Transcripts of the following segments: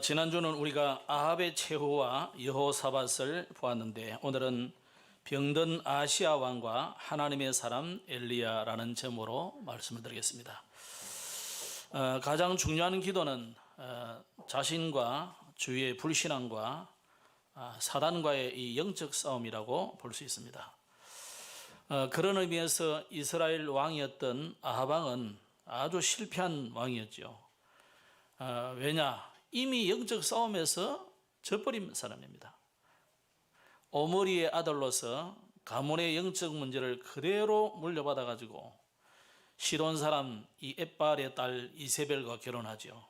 지난주는 우리가 아합의 최후와 여호사밧을 보았는데 오늘은 병든 아시아 왕과 하나님의 사람 엘리야라는 제목으로 말씀을 드리겠습니다. 가장 중요한 기도는 자신과 주위의 불신앙과 사단과의 이 영적 싸움이라고 볼 수 있습니다. 그런 의미에서 이스라엘 왕이었던 아합 왕은 아주 실패한 왕이었죠. 왜냐? 이미 영적 싸움에서 져버린 사람입니다. 오므리의 아들로서 가문의 영적 문제를 그대로 물려받아 가지고 시돈 사람 이 엣발의 딸 이세벨과 결혼하죠.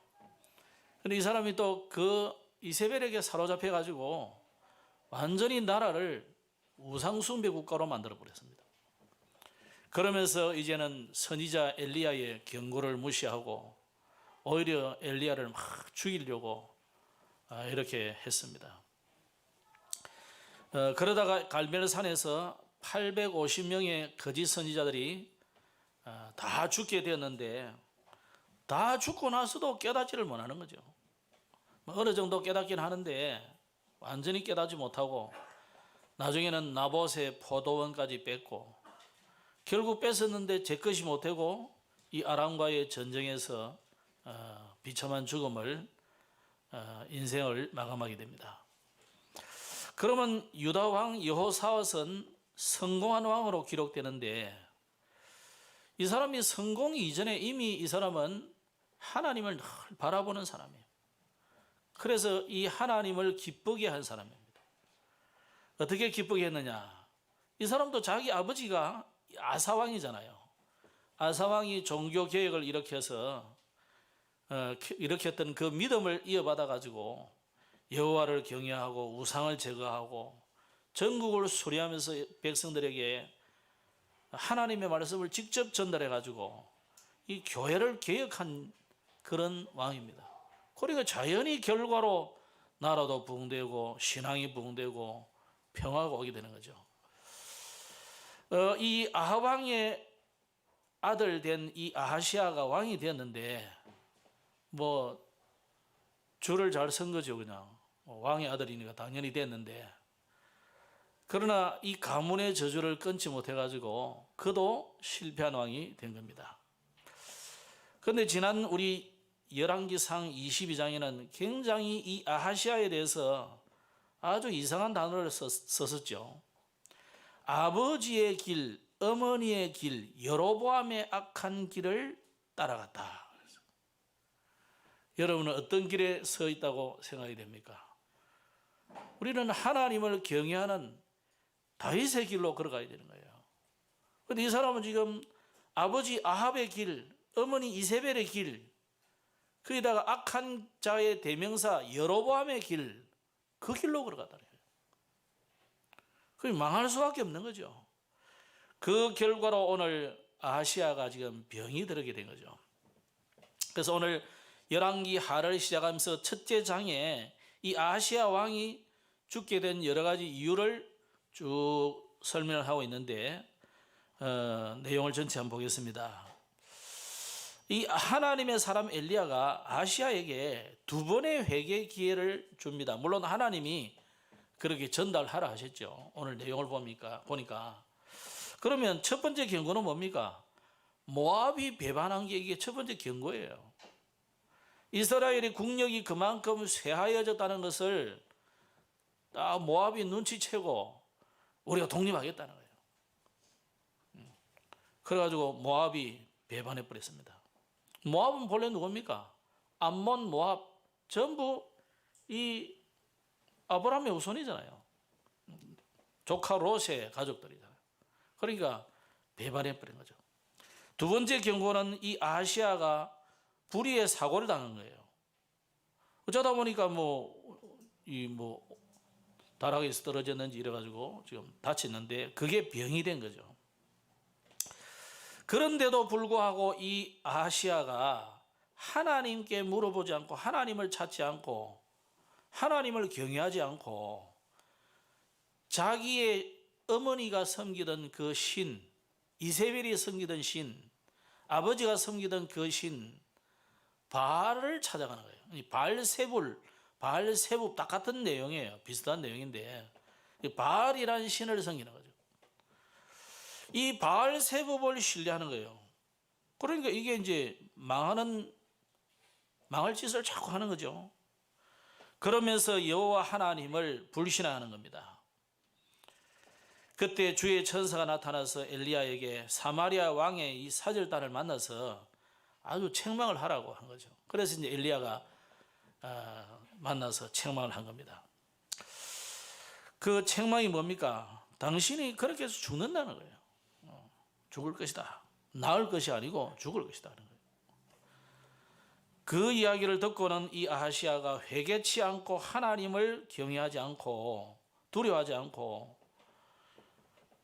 그런데 이 사람이 또 그 이세벨에게 사로잡혀 가지고 완전히 나라를 우상숭배 국가로 만들어 버렸습니다. 그러면서 이제는 선지자 엘리야의 경고를 무시하고 오히려 엘리야를 막 죽이려고 이렇게 했습니다. 그러다가 갈멜산에서 850명의 거짓 선지자들이 다 죽게 되었는데 다 죽고 나서도 깨닫지를 못하는 거죠. 어느 정도 깨닫긴 하는데 완전히 깨닫지 못하고 나중에는 나봇의 포도원까지 뺏고 결국 뺏었는데 제 것이 못되고 이 아람과의 전쟁에서 비참한 죽음을 인생을 마감하게 됩니다. 그러면 유다 왕 여호사밧은 성공한 왕으로 기록되는데 이 사람이 성공 이전에 이미 이 사람은 하나님을 늘 바라보는 사람이에요. 그래서 이 하나님을 기쁘게 한 사람입니다. 어떻게 기쁘게 했느냐? 이 사람도 자기 아버지가 아사왕이잖아요. 아사왕이 종교개혁을 일으켜서 일으켰던 그 믿음을 이어받아 가지고 여호와를 경외하고 우상을 제거하고 전국을 수리하면서 백성들에게 하나님의 말씀을 직접 전달해 가지고 이 교회를 개혁한 그런 왕입니다. 그러니까 자연히 결과로 나라도 부흥되고 신앙이 부흥되고 평화가 오게 되는 거죠. 이 아합 왕의 아들 된 이 아하시아가 왕이 되었는데 뭐 줄을 잘 쓴 거죠. 그냥 왕의 아들이니까 당연히 됐는데, 그러나 이 가문의 저주를 끊지 못해 가지고 그도 실패한 왕이 된 겁니다. 그런데 지난 우리 열왕기상 22장에는 굉장히 이 아하시아에 대해서 아주 이상한 단어를 썼었죠. 아버지의 길, 어머니의 길, 여로보암의 악한 길을 따라갔다. 여러분은 어떤 길에 서 있다고 생각이 됩니까? 우리는 하나님을 경외하는 다윗의 길로 걸어가야 되는 거예요. 그런데 이 사람은 지금 아버지 아합의 길, 어머니 이세벨의 길, 거기다가 악한 자의 대명사 여로보암의 길, 그 길로 걸어가더래요. 그게 망할 수밖에 없는 거죠. 그 결과로 오늘 아하시아가 지금 병이 들게 된 거죠. 그래서 오늘 열왕기 하를 시작하면서 첫째 장에 이 아하시아 왕이 죽게 된 여러 가지 이유를 쭉 설명을 하고 있는데 내용을 전체 한번 보겠습니다. 이 하나님의 사람 엘리야가 아하시아에게 두 번의 회개 기회를 줍니다. 물론 하나님이 그렇게 전달하라 하셨죠. 오늘 내용을 보니까 그러면 첫 번째 경고는 뭡니까? 모압이 배반한 게 이게 첫 번째 경고예요. 이스라엘의 국력이 그만큼 쇠하여졌다는 것을 딱 모압이 눈치채고 우리가 독립하겠다는 거예요. 그래가지고 모압이 배반해 버렸습니다. 모압은 본래 누굽니까? 암몬, 모압 전부 이 아브라함의 후손이잖아요. 조카 롯의 가족들이잖아요. 그러니까 배반해 버린 거죠. 두 번째 경고는 이 아하시아가 불의의 사고를 당한 거예요. 어쩌다 보니까 다락에서 떨어졌는지 이래가지고 지금 다쳤는데 그게 병이 된 거죠. 그런데도 불구하고 이 아하시아가 하나님께 물어보지 않고 하나님을 찾지 않고 하나님을 경외하지 않고 자기의 어머니가 섬기던 그 신, 이세벨이 섬기던 신, 아버지가 섬기던 그 신 바알을 찾아가는 거예요. 이 바알세불, 바알세불 딱 같은 내용이에요. 비슷한 내용인데 바알이라는 신을 섬기는 거죠. 이 바알세불을 신뢰하는 거예요. 그러니까 이게 이제 망할 짓을 자꾸 하는 거죠. 그러면서 여호와 하나님을 불신하는 겁니다. 그때 주의 천사가 나타나서 엘리야에게 사마리아 왕의 이 사절단을 만나서 아주 책망을 하라고 한 거죠. 그래서 이제 엘리야가 만나서 책망을 한 겁니다. 그 책망이 뭡니까? 당신이 그렇게 해서 죽는다는 거예요. 죽을 것이다. 나을 것이 아니고 죽을 것이다 하는 거예요. 그 이야기를 듣고는 이 아하시아가 회개치 않고 하나님을 경외하지 않고 두려워하지 않고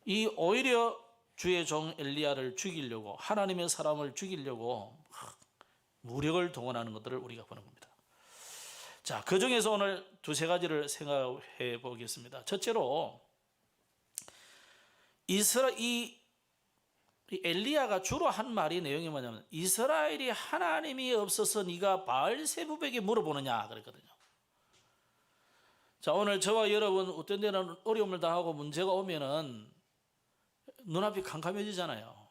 이 오히려 주의 종 엘리야를 죽이려고 하나님의 사람을 죽이려고 무력을 동원하는 것들을 우리가 보는 겁니다. 자, 그 중에서 오늘 두세 가지를 생각해 보겠습니다. 첫째로 이 엘리야가 주로 한 말이 내용이 뭐냐면 이스라엘이 하나님이 없어서 네가 바알세불에게 물어보느냐 그랬거든요. 자, 오늘 저와 여러분 어떤 데는 어려움을 당하고 문제가 오면은 눈앞이 캄캄해지잖아요.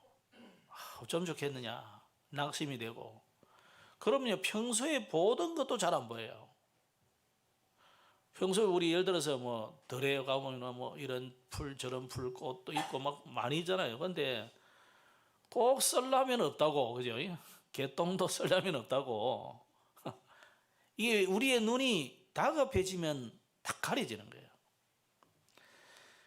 어쩜 좋겠느냐 낙심이 되고 그러면요 평소에 보던 것도 잘 안 보여요. 평소에 우리 예를 들어서 뭐 들에 가보면 뭐 이런 풀 저런 풀 꽃도 있고 막 많이 있잖아요. 근데 꼭 썰라면 없다고, 그죠? 개똥도 썰라면 없다고. 이게 우리의 눈이 다급해지면 딱 가려지는 거예요.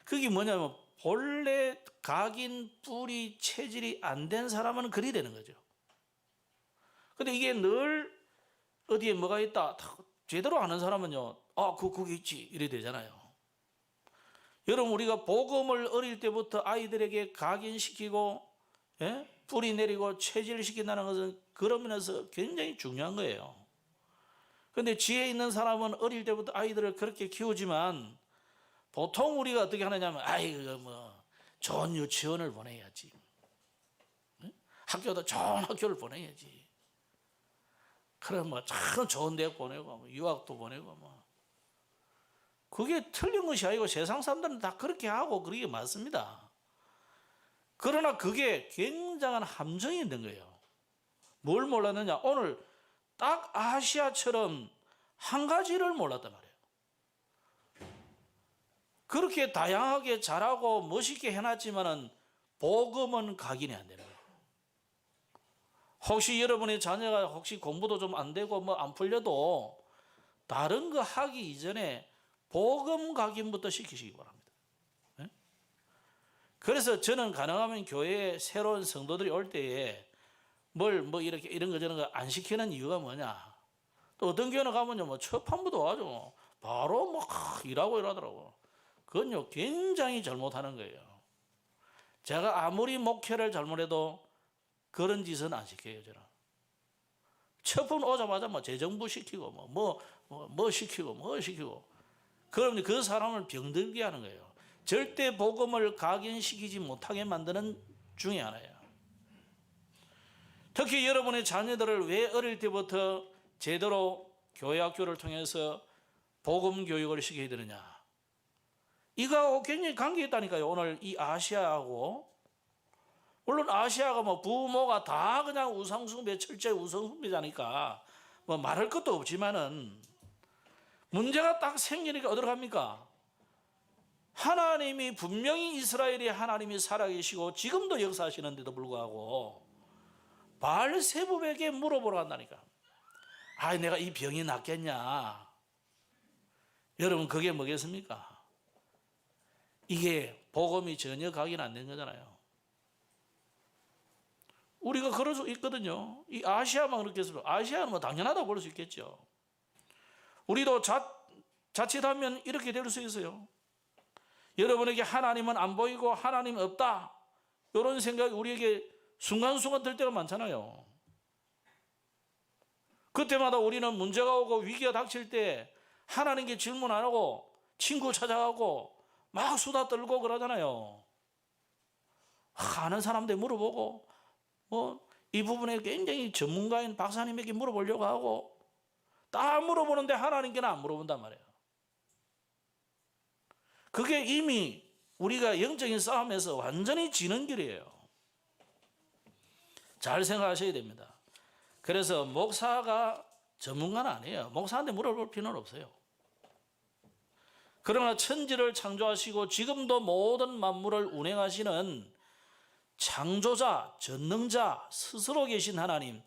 그게 뭐냐면 본래 각인 뿌리 체질이 안 된 사람은 그리 되는 거죠. 근데 이게 늘 어디에 뭐가 있다 제대로 아는 사람은요, 그게 있지 이래 되잖아요. 여러분 우리가 복음을 어릴 때부터 아이들에게 각인시키고 뿌리 내리고 체질시킨다는 것은 그런 면에서 굉장히 중요한 거예요. 그런데 지혜 있는 사람은 어릴 때부터 아이들을 그렇게 키우지만 보통 우리가 어떻게 하느냐면 좋은 유치원을 보내야지, 학교도 좋은 학교를 보내야지, 그럼 참 좋은 대학 보내고 유학도 보내고 그게 틀린 것이 아니고 세상 사람들은 다 그렇게 하고 그게 맞습니다. 그러나 그게 굉장한 함정이 있는 거예요. 뭘 몰랐느냐? 오늘 딱 아시아처럼 한 가지를 몰랐단 말이에요. 그렇게 다양하게 잘하고 멋있게 해놨지만은 복음은 각인이 안 되는 거예요. 혹시 여러분의 자녀가 혹시 공부도 좀 안 되고 안 풀려도 다른 거 하기 이전에 복음 각인부터 시키시기 바랍니다. 그래서 저는 가능하면 교회에 새로운 성도들이 올 때에 이렇게 이런 거 저런 거 안 시키는 이유가 뭐냐? 또 어떤 교회는 가면요, 첫 판부터 와가지고 바로 일하고 이러더라고. 그건요, 굉장히 잘못하는 거예요. 제가 아무리 목회를 잘못해도 그런 짓은 안 시켜요, 저는. 첫 번 오자마자 재정부 시키고 뭐 시키고 그러면 그 사람을 병들게 하는 거예요. 절대 복음을 각인시키지 못하게 만드는 중에 하나예요. 특히 여러분의 자녀들을 왜 어릴 때부터 제대로 교회 학교를 통해서 복음 교육을 시켜야 되느냐? 이거하고 굉장히 관계 있다니까요. 오늘 이 아시아하고, 물론 아시아가 부모가 다 그냥 우상숭배, 철저히 우상숭배자니까 말할 것도 없지만은 문제가 딱 생기니까 어디로 갑니까? 하나님이 분명히 이스라엘의 하나님이 살아계시고 지금도 역사하시는데도 불구하고 바알세불에게 물어보러 간다니까. 내가 이 병이 낫겠냐? 여러분 그게 뭐겠습니까? 이게 복음이 전혀 각인 안 된 거잖아요. 우리가 그럴 수 있거든요. 이 아시아만 그렇게 해서 아시아는 당연하다고 볼 수 있겠죠. 우리도 자칫하면 이렇게 될 수 있어요. 여러분에게 하나님은 안 보이고 하나님 없다, 이런 생각이 우리에게 순간순간 들 때가 많잖아요. 그때마다 우리는 문제가 오고 위기가 닥칠 때 하나님께 질문 안 하고 친구 찾아가고 막 수다 떨고 그러잖아요. 아는 사람들 물어보고 이 부분에 굉장히 전문가인 박사님에게 물어보려고 하고 다 물어보는데 하나님께는 안 물어본단 말이에요. 그게 이미 우리가 영적인 싸움에서 완전히 지는 길이에요. 잘 생각하셔야 됩니다. 그래서 목사가 전문가는 아니에요. 목사한테 물어볼 필요는 없어요. 그러나 천지를 창조하시고 지금도 모든 만물을 운행하시는 창조자, 전능자, 스스로 계신 하나님,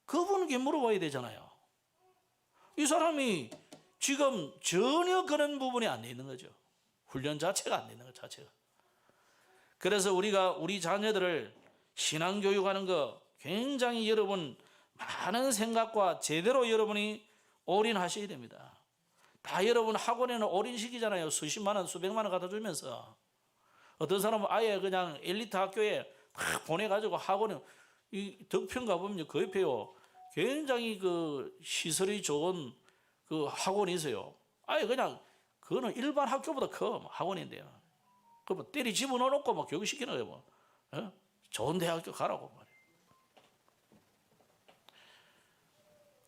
그분에게 물어봐야 되잖아요. 이 사람이 지금 전혀 그런 부분이 안 돼 있는 거죠. 훈련 자체가 안 되는 것 자체가. 그래서 우리가 우리 자녀들을 신앙교육하는 거 굉장히 여러분 많은 생각과 제대로 여러분이 올인하셔야 됩니다. 다 여러분 학원에는 올인시키잖아요. 수십만 원, 수백만 원 갖다 주면서. 어떤 사람은 아예 그냥 엘리트 학교에 막 보내가지고 학원에, 이 덕평 가보면 그 옆에요, 굉장히 그 시설이 좋은 그 학원이 있어요. 아예 그냥 그거는 일반 학교보다 커 학원인데요. 그 뭐 때리 집어넣어놓고 막 교육시키는 거예요. 뭐. 어? 좋은 대학교 가라고 말이에요.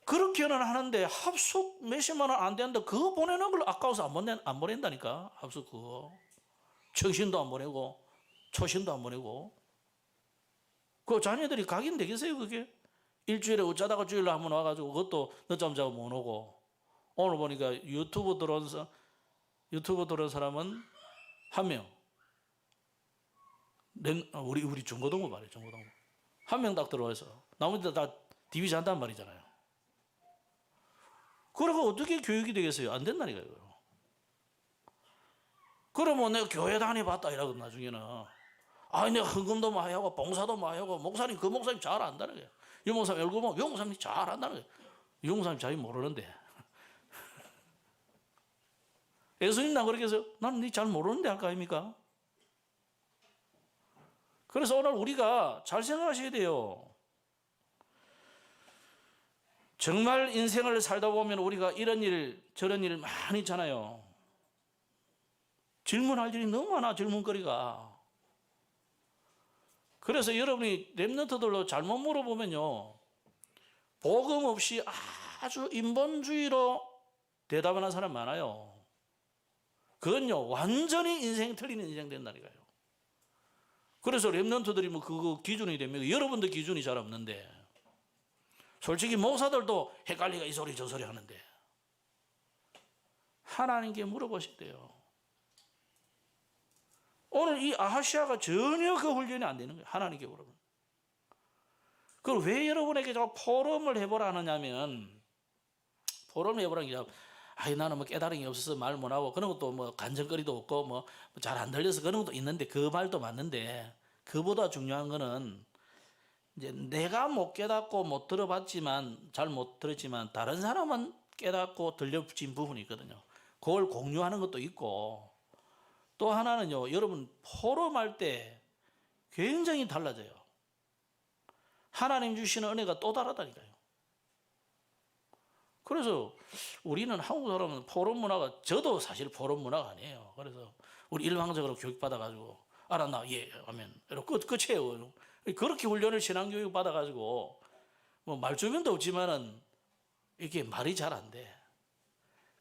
그렇게는 하는데 합숙 몇십만 원 안 되는데 그거 보내는 걸 아까워서 안 보낸다니까. 합숙 그거 청신도 안 보내고 초신도 안 보내고. 그 자녀들이 가긴 되겠어요 그게? 일주일에 어쩌다가 주일날 한번 와가지고 그것도 늦잠 자고 못 오고. 오늘 보니까 유튜브 들어온 사람은 한 명. 우리 중고등부 말이에요. 중고등부 한 명 딱 들어와서 나머지들 다 디비 잔단 말이잖아요. 그러고 어떻게 교육이 되겠어요? 안 된다니까요. 그러면 내가 교회 다녀봤다 이러고 나중에는 내가 헌금도 많이 하고 봉사도 많이 하고 목사님 그 목사님 잘 안다는 거예요. 이 목사님 열고 보면 이 목사님 잘 안다는 거예요. 이 목사님 자기 모르는데. 예수님 나 그렇게 해서 나는 네 잘 모르는데 할 거 아닙니까? 그래서 오늘 우리가 잘 생각하셔야 돼요. 정말 인생을 살다 보면 우리가 이런 일 저런 일 많이 있잖아요. 질문할 일이 너무 많아. 질문거리가. 그래서 여러분이 렘넌트들로 잘못 물어보면요, 복음 없이 아주 인본주의로 대답하는 사람 많아요. 그건요 완전히 인생 틀리는 인생 된다니까요. 그래서 렘넌트들이 뭐 그거 기준이 됩니까? 여러분도 기준이 잘 없는데. 솔직히 목사들도 헷갈리가 이 소리 저 소리 하는데 하나님께 물어보셔야 돼요. 오늘 이 아하시아가 전혀 그 훈련이 안 되는 거예요. 하나님께 물어보면. 그걸 왜 여러분에게 자꾸 포럼을 해보라 하느냐면, 포럼을 해보라는 게 나는 뭐 깨달음이 없어서 말 못하고 그런 것도 뭐 간증거리도 없고 뭐 잘 안 들려서 그런 것도 있는데 그 말도 맞는데, 그보다 중요한 거는 이제 내가 못 깨닫고 못 들어봤지만 잘 못 들었지만 다른 사람은 깨닫고 들려진 부분이 있거든요. 그걸 공유하는 것도 있고, 또 하나는요, 여러분 포럼할 때 굉장히 달라져요. 하나님 주시는 은혜가 또 다르다니까요. 그래서 우리는 한국 사람은 포럼 문화가, 저도 사실 포럼 문화가 아니에요. 그래서 우리 일방적으로 교육받아가지고 알았나 예 하면 이렇게 끝이에요. 그렇게 훈련을 신앙교육 받아가지고 뭐 말주변도 없지만은 이게 말이 잘 안 돼.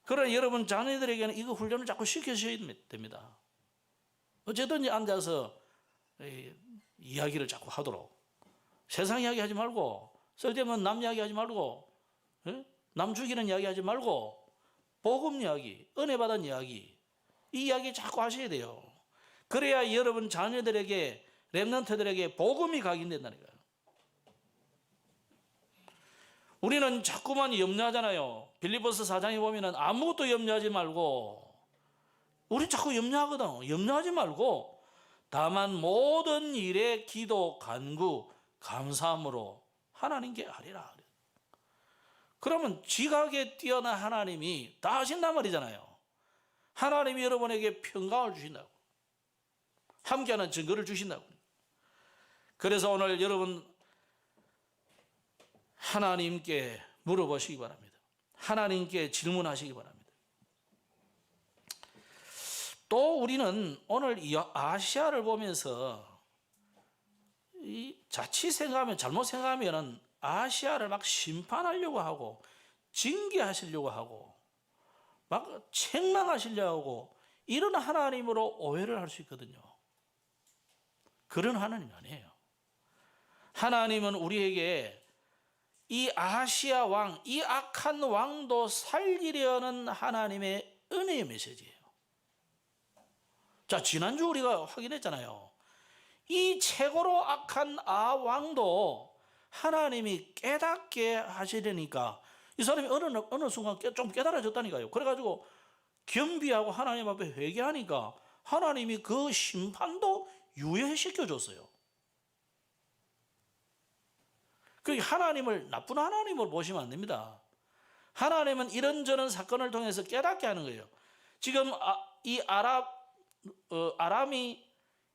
그러나 여러분 자녀들에게는 이거 훈련을 자꾸 시켜주셔야 됩니다. 어쨌든지 앉아서 이야기를 자꾸 하도록. 세상 이야기 하지 말고, 쓸데없는 남 이야기 하지 말고, 남 죽이는 이야기 하지 말고, 복음 이야기, 은혜 받은 이야기, 이 이야기 자꾸 하셔야 돼요. 그래야 여러분 자녀들에게, 렘넌트들에게 복음이 각인된다니까요. 우리는 자꾸만 염려하잖아요. 빌립보서 4장에 보면은 아무것도 염려하지 말고, 우리 자꾸 염려하거든. 염려하지 말고 다만 모든 일에 기도, 간구, 감사함으로 하나님께 아뢰라. 그러면 지각에 뛰어난 하나님이 다 하신단 말이잖아요. 하나님이 여러분에게 평강을 주신다고, 함께하는 증거를 주신다고. 그래서 오늘 여러분 하나님께 물어보시기 바랍니다. 하나님께 질문하시기 바랍니다. 또 우리는 오늘 이 아시아를 보면서 이 자칫 생각하면, 잘못 생각하면 아시아를 막 심판하려고 하고 징계하시려고 하고 막 책망하시려고 하고 이런 하나님으로 오해를 할 수 있거든요. 그런 하나님이 아니에요. 하나님은 우리에게 이 아하시아 왕, 이 악한 왕도 살리려는 하나님의 은혜의 메시지예요. 자, 지난주 우리가 확인했잖아요. 이 최고로 악한 왕도 하나님이 깨닫게 하시려니까 이 사람이 어느 순간 좀 깨달아졌다니까요. 그래가지고 겸비하고 하나님 앞에 회개하니까 하나님이 그 심판도 유예시켜줬어요. 그러니까 하나님을 나쁜 하나님으로 보시면 안 됩니다. 하나님은 이런저런 사건을 통해서 깨닫게 하는 거예요. 지금 이 아람이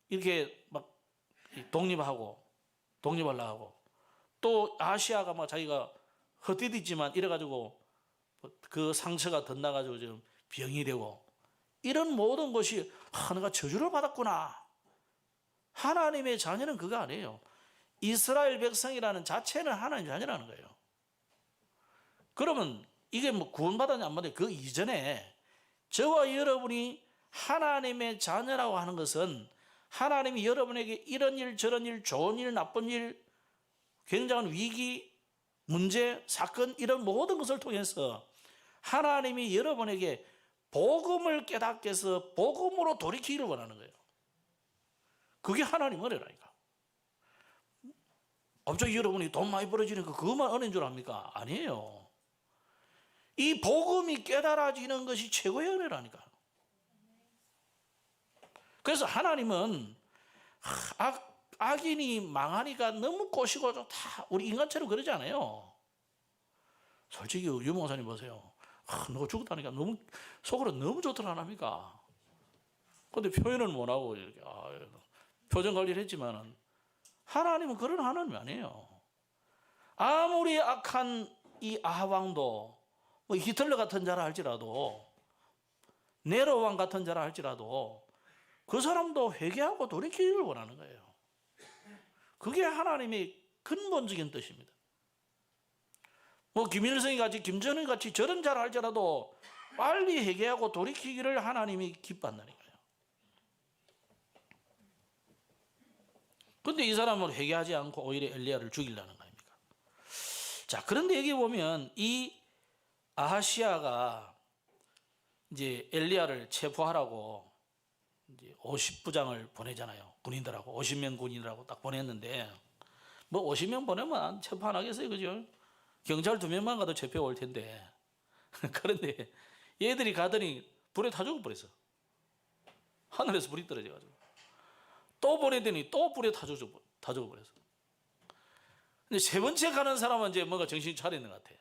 이렇게 막 독립하려고 하고 또 아시아가 막 자기가 헛디디지만 이래가지고 그 상처가 덧나가지고 지금 병이 되고 이런 모든 것이 내가 저주를 받았구나. 하나님의 자녀는 그거 아니에요. 이스라엘 백성이라는 자체는 하나님의 자녀라는 거예요. 그러면 이게 뭐 구원받았냐 안 받았냐 그 이전에 저와 여러분이 하나님의 자녀라고 하는 것은 하나님이 여러분에게 이런 일 저런 일 좋은 일 나쁜 일 굉장한 위기 문제 사건 이런 모든 것을 통해서 하나님이 여러분에게 복음을 깨닫게 해서 복음으로 돌이키기를 원하는 거예요. 그게 하나님 은혜라니까. 갑자기 여러분이 돈 많이 벌어지니까 그것만 은혜인 줄 압니까? 아니에요. 이 복음이 깨달아지는 것이 최고의 은혜라니까. 그래서 하나님은 악인이 망하니까 너무 꼬시고 다 우리 인간처럼 그러지 않아요. 솔직히 유 목사님 보세요. 너가 죽었다니까 너무 속으로 너무 좋더라 합니까? 근데 표현을 못하고 이렇게 표정 관리를 했지만은 하나님은 그런 하나님이 아니에요. 아무리 악한 이 아하왕도 뭐 히틀러 같은 자라 할지라도 네로 왕 같은 자라 할지라도 그 사람도 회개하고 돌이키기를 원하는 거예요. 그게 하나님의 근본적인 뜻입니다. 뭐 김일성이 같이 김정은 같이 저런 자라 할지라도 빨리 회개하고 돌이키기를 하나님이 기뻐한다니까요. 그런데 이 사람은 회개하지 않고 오히려 엘리야를 죽이려는 거 아닙니까? 자, 그런데 여기 보면 이 아하시아가 이제 엘리야를 체포하라고 이제 50부장을 보내잖아요. 군인들하고 50명 군인들하고 딱 보냈는데 뭐 50명 보내면 체포 안 하겠어요, 그죠? 경찰 2명만 가도 체포 올 텐데 그런데 얘들이 가더니 불에 다 죽어버렸어. 하늘에서 불이 떨어져가지고 또 보내더니 또 불에 다 죽어버렸어. 근데 세 번째 가는 사람은 이제 뭔가 정신이 차려있는 것 같아.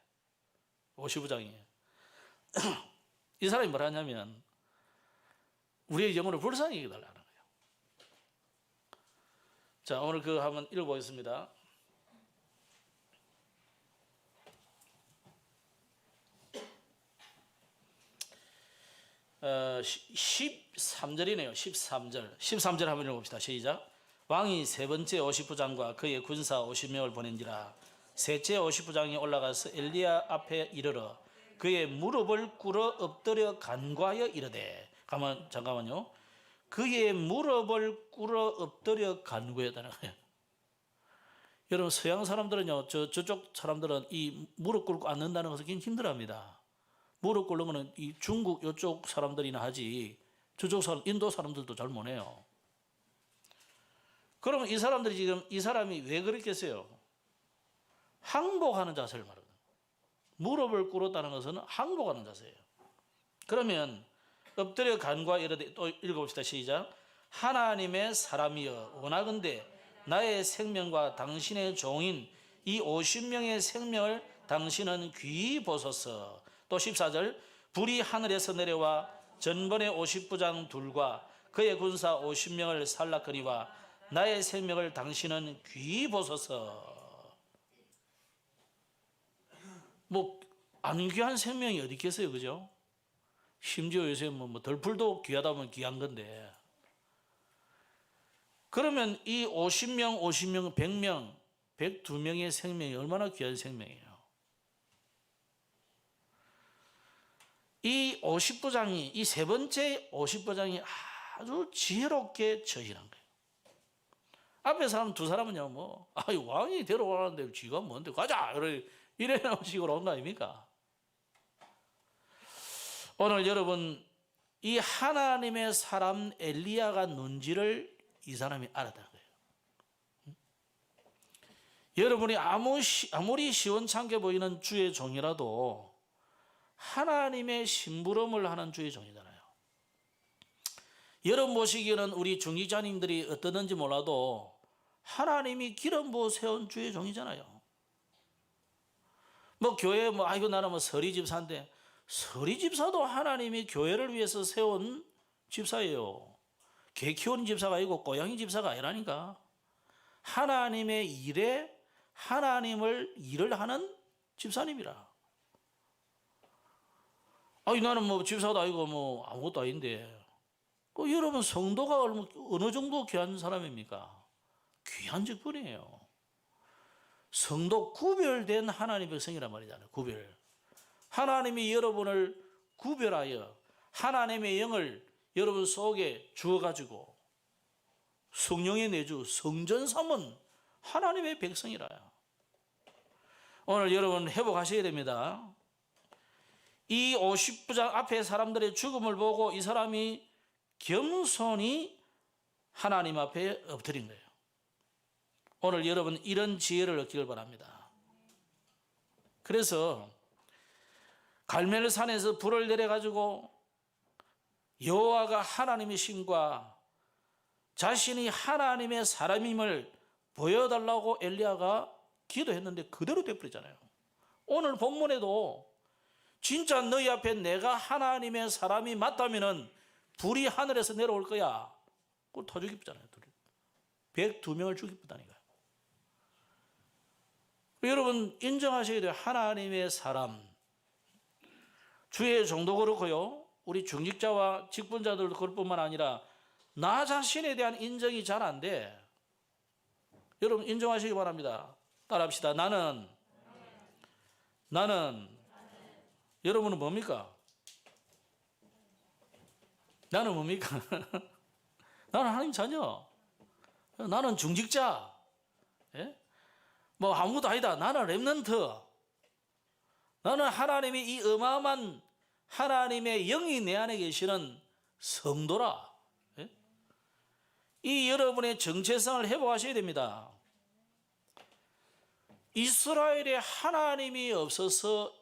50부장이 이 사람이 뭐라 하냐면 우리의 영혼을 불쌍히 여겨달라는 거예요. 자, 오늘 그거 한번 읽어보겠습니다. 13절이네요. 13절 한번 읽어봅시다. 시작. 왕이 세 번째 50부장과 그의 군사 50명을 보낸지라 셋째 50부장이 올라가서 엘리야 앞에 이르러 그의 무릎을 꿇어 엎드려 간구하여 이르되 잠깐만요. 그의 무릎을 꿇어 엎드려 간구했다는 거예요. 여러분 서양 사람들은요 저쪽 사람들은 이 무릎 꿇고 앉는다는 것을 굉장히 힘들어합니다. 무릎 꿇는 거는 이 중국 이쪽 사람들이나 하지 저쪽 사람 인도 사람들도 잘 못해요. 그러면 이 사람들이 지금 이 사람이 왜 그랬겠어요? 항복하는 자세를 말하거든요. 무릎을 꿇었다는 것은 항복하는 자세예요. 그러면 엎드려 간구하 이르되 또 읽어봅시다. 시작. 하나님의 사람이여 원하건대 나의 생명과 당신의 종인 이 50명의 생명을 당신은 귀히 보소서. 또 14절 불이 하늘에서 내려와 전번의 50부장 둘과 그의 군사 50명을 살랐거니와 나의 생명을 당신은 귀히 보소서. 뭐 안 귀한 생명이 어디 있겠어요, 그죠? 심지어 요새 뭐 덜풀도 귀하다 보면 귀한 건데. 그러면 이 50명, 100명, 102명의 생명이 얼마나 귀한 생명이에요. 이 50부장이, 이 세 번째 50부장이 아주 지혜롭게 처신한 거예요. 앞에 사람 두 사람은요, 뭐, 왕이 데려오라는데 쥐가 뭔데, 가자! 이런 식으로 온 거 아닙니까? 오늘 여러분, 이 하나님의 사람 엘리야가 뭔지를 이 사람이 알았다는 거예요. 여러분이 아무리 시원찮게 보이는 주의 종이라도 하나님의 심부름을 하는 주의 종이잖아요. 여러분 보시기에는 우리 중직자님들이 어떠든지 몰라도 하나님이 기름 부어 세운 주의 종이잖아요. 뭐 교회 아이고 나는 뭐 서리 집사인데, 서리 집사도 하나님이 교회를 위해서 세운 집사예요. 개 키우는 집사가 아니고 고양이 집사가 아니라니까. 하나님의 일에 일을 하는 집사님이라. 나는 뭐 집사도 아니고 뭐 아무것도 아닌데, 여러분 성도가 어느 정도 귀한 사람입니까? 귀한 직분이에요. 성도 구별된 하나님의 백성이란 말이잖아요. 구별. 하나님이 여러분을 구별하여 하나님의 영을 여러분 속에 주어가지고 성령의 내주 성전 삼은 하나님의 백성이라요. 오늘 여러분 회복하셔야 됩니다. 이 50부장 앞에 사람들의 죽음을 보고 이 사람이 겸손히 하나님 앞에 엎드린 거예요. 오늘 여러분 이런 지혜를 얻기를 바랍니다. 그래서 갈멜산에서 불을 내려가지고 여호와가 하나님의 신과 자신이 하나님의 사람임을 보여달라고 엘리야가 기도했는데 그대로 되어버리잖아요. 오늘 본문에도 진짜 너희 앞에 내가 하나님의 사람이 맞다면 불이 하늘에서 내려올 거야. 그걸 더 죽이잖아요. 102명을 죽이다니까요. 여러분 인정하셔야 돼요. 하나님의 사람. 주의 종도 그렇고요. 우리 중직자와 직분자들도 그럴 뿐만 아니라 나 자신에 대한 인정이 잘 안 돼. 여러분 인정하시기 바랍니다. 따라합시다. 나는 여러분은 뭡니까? 나는 뭡니까? 나는 하나님 자녀. 나는 중직자. 예? 뭐 아무것도 아니다. 나는 렘넌트. 나는 하나님의 이 어마어마한 하나님의 영이 내 안에 계시는 성도라. 예? 이 여러분의 정체성을 회복하셔야 됩니다. 이스라엘에 하나님이 없어서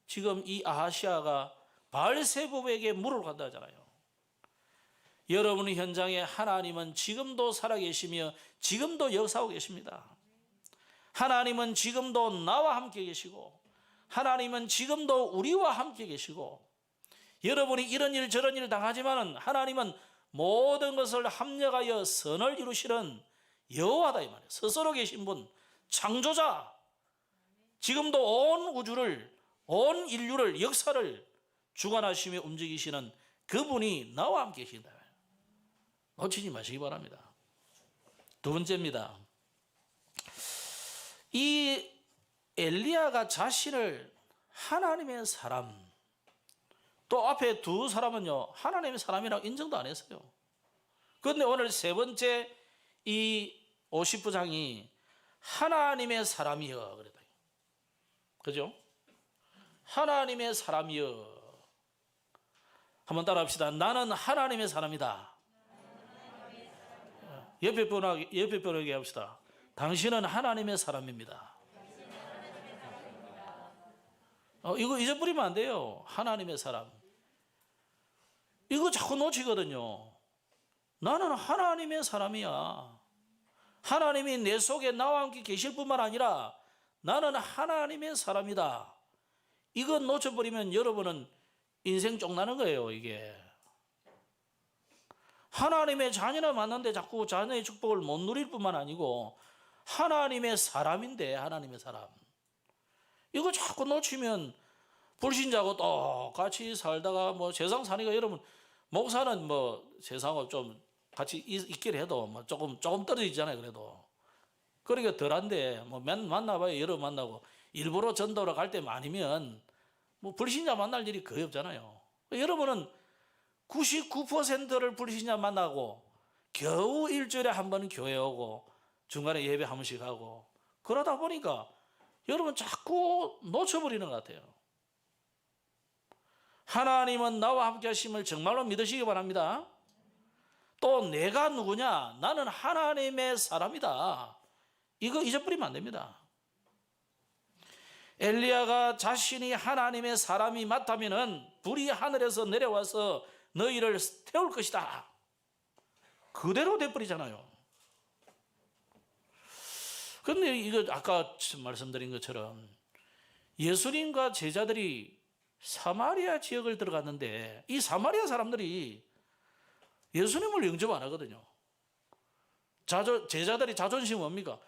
지금 이 아하시아가 바알세불에게 물을 간다 하잖아요. 여러분의 현장에 하나님은 지금도 살아계시며 지금도 역사하고 계십니다. 하나님은 지금도 나와 함께 계시고 하나님은 지금도 우리와 함께 계시고 여러분이 이런 일 저런 일 당하지만 하나님은 모든 것을 합력하여 선을 이루시는 여호와다 이 말이에요. 스스로 계신 분, 창조자, 지금도 온 우주를 온 인류를 역사를 주관하시며 움직이시는 그분이 나와 함께 계신다. 놓치지 마시기 바랍니다. 두 번째입니다. 이 엘리야가 자신을 하나님의 사람, 또 앞에 두 사람은요 하나님의 사람이라고 인정도 안 했어요. 그런데 오늘 세 번째 이 50부장이 하나님의 사람이여 그랬다. 그죠? 하나님의 사람이여. 한번 따라합시다. 나는 하나님의 사람이다. 옆에 분에게 합시다. 당신은 하나님의 사람입니다. 이거 잊어버리면 안 돼요. 하나님의 사람. 이거 자꾸 놓치거든요. 나는 하나님의 사람이야. 하나님이 내 속에 나와 함께 계실 뿐만 아니라 나는 하나님의 사람이다. 이거 놓쳐버리면 여러분은 인생 쫑나는 거예요. 이게 하나님의 자녀를 만났는데 자꾸 자녀의 축복을 못 누릴 뿐만 아니고 하나님의 사람인데 하나님의 사람 이거 자꾸 놓치면 불신자하고 똑같이 살다가 뭐 세상 사니까 여러분 목사는 뭐 세상하고 좀 같이 있긴 해도 뭐 조금 떨어지잖아요. 그래도 그러니까 덜한데 뭐 만나봐야 여러 만나고 일부러 전도로 갈 때만 아니면 뭐 불신자 만날 일이 거의 없잖아요. 여러분은 99%를 불신자 만나고 겨우 일주일에 한 번 교회 오고 중간에 예배 한 번씩 하고 그러다 보니까 여러분 자꾸 놓쳐버리는 것 같아요. 하나님은 나와 함께 하심을 정말로 믿으시기 바랍니다. 또 내가 누구냐? 나는 하나님의 사람이다. 이거 잊어버리면 안 됩니다. 엘리야가 자신이 하나님의 사람이 맞다면은 불이 하늘에서 내려와서 너희를 태울 것이다. 그대로 돼버리잖아요. 그런데 이거 아까 말씀드린 것처럼 예수님과 제자들이 사마리아 지역을 들어갔는데 이 사마리아 사람들이 예수님을 영접 안 하거든요. 제자들이 자존심이 뭡니까?